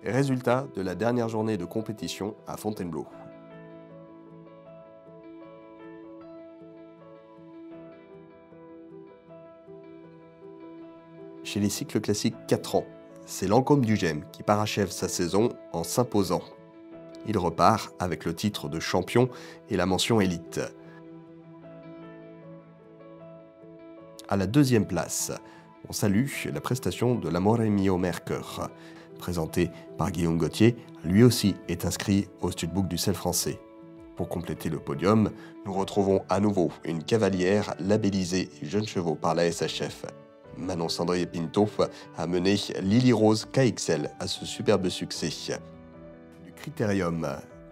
Résultat de la dernière journée de compétition à Fontainebleau. Chez les cycles classiques 4 ans, c'est Lancôme du Gem qui parachève sa saison en s'imposant. Il repart avec le titre de champion et la mention élite. À la deuxième place, on salue la prestation de l'Amore Mio Mercure, présenté par Guillaume Gauthier, lui aussi est inscrit au studbook du sel français. Pour compléter le podium, nous retrouvons à nouveau une cavalière labellisée Jeunes Chevaux par la SHF. Manon Sandrier Pinto a mené Lily Rose KXL à ce superbe succès. Du critérium,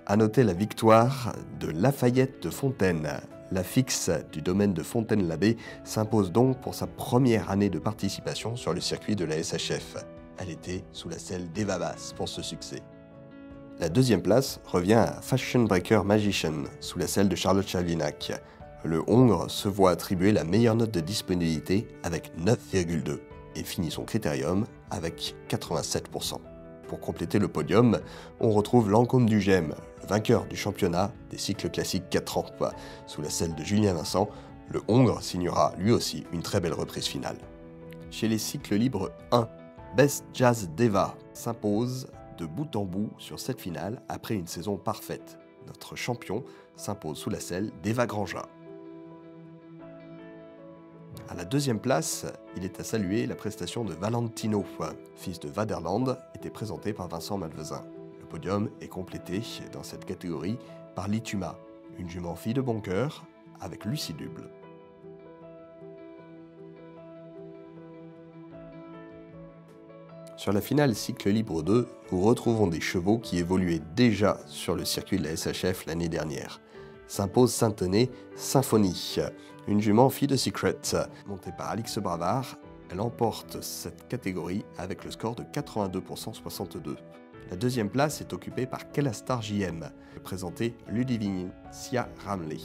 à noter la victoire de Lafayette de Fontaine. La fixe du domaine de Fontaine-l'Abbé s'impose donc pour sa première année de participation sur le circuit de la SHF. Elle était sous la selle d'Eva Bass pour ce succès. La deuxième place revient à Fashion Breaker Magician, sous la selle de Charlotte Chalvinac. Le Hongre se voit attribuer la meilleure note de disponibilité avec 9,2 et finit son critérium avec 87%. Pour compléter le podium, on retrouve Lancôme du Gem, le vainqueur du championnat des cycles classiques 4 ans. Sous la selle de Julien Vincent, le Hongre signera lui aussi une très belle reprise finale. Chez les cycles libres 1, Best Jazz Deva s'impose de bout en bout sur cette finale après une saison parfaite. Notre champion s'impose sous la selle d'Eva Granja. À la deuxième place, il est à saluer la prestation de Valentino, fils de Vaderland, était présenté par Vincent Malvezin. Le podium est complété dans cette catégorie par Lituma, une jument fille de bon cœur avec Lucie Duble. Sur la finale cycle libre 2, nous retrouvons des chevaux qui évoluaient déjà sur le circuit de la SHF l'année dernière. S'impose Saint-Tenay Symphonie, une jument fille de Secret. Montée par Alix Bravard, elle emporte cette catégorie avec le score de 82%-62. La deuxième place est occupée par Kelastar JM, présentée Ludivinia Ramley.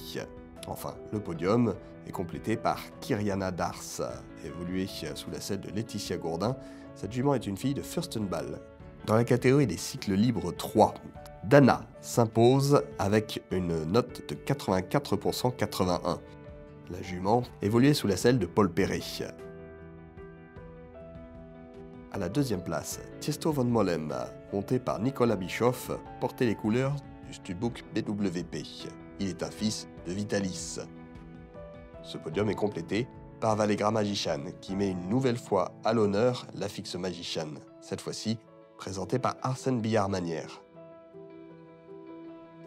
Enfin, le podium est complété par Kyriana Dars, évoluée sous la selle de Laetitia Gourdin. Cette jument est une fille de Furstenball. Dans la catégorie des cycles libres 3, Dana s'impose avec une note de 84%-81. La jument évoluait sous la selle de Paul Perret. À la deuxième place, Tiesto von Mollem, monté par Nicolas Bischoff, portait les couleurs du studbook BWP. Il est un fils de Vitalis. Ce podium est complété par Vallegra Magician, qui met une nouvelle fois à l'honneur la fixe Magician, cette fois-ci présentée par Arsène Billard-Manière.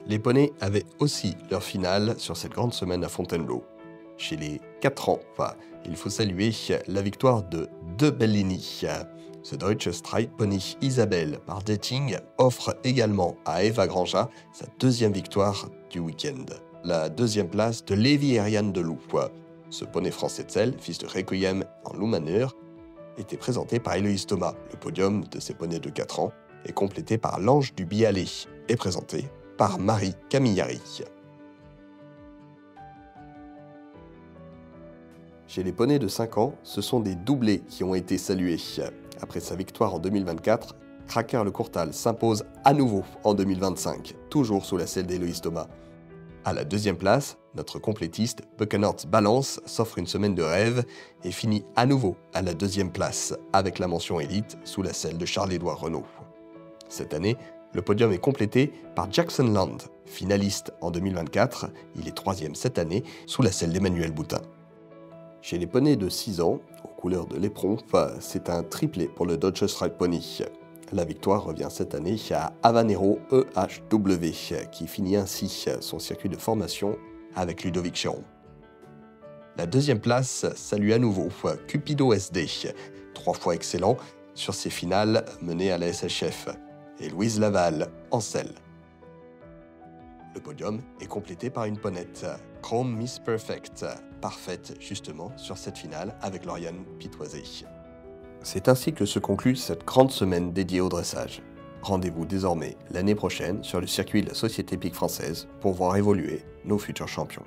Les poneys avaient aussi leur finale sur cette grande semaine à Fontainebleau. Chez les 4 ans, il faut saluer la victoire de Bellini. Ce Deutsche Streitpony Isabelle par Dating offre également à Eva Granja sa deuxième victoire du week-end. La deuxième place de Lévi Eriane de Loup. Ce poney français de sel, fils de Requiem en Loup-Manure, était présenté par Héloïse Thomas. Le podium de ces poneys de 4 ans est complété par l'Ange du Bialet et présenté par Marie Camillari. Chez les poneys de 5 ans, ce sont des doublés qui ont été salués. Après sa victoire en 2024, Cracker le Courtal s'impose à nouveau en 2025, toujours sous la selle d'Héloïse Thomas. À la deuxième place, notre complétiste Buckenhart Balance s'offre une semaine de rêve et finit à nouveau à la deuxième place avec la mention élite sous la selle de Charles-Édouard Renaud. Cette année, le podium est complété par Jackson Land, finaliste en 2024, il est 3e cette année sous la selle d'Emmanuel Boutin. Chez les poneys de 6 ans, aux couleurs de l'éperon, c'est un triplé pour le Deutsche Streitpony. La victoire revient cette année à Havanero EHW, qui finit ainsi son circuit de formation avec Ludovic Chéron. La deuxième place salue à nouveau Cupido SD, 3 fois excellent sur ses finales menées à la SHF, et Louise Laval en selle. Le podium est complété par une ponette, Chrome Miss Perfect, parfaite justement sur cette finale avec Lauriane Pitoisé. C'est ainsi que se conclut cette grande semaine dédiée au dressage. Rendez-vous désormais l'année prochaine sur le circuit de la Société Hippique Française pour voir évoluer nos futurs champions.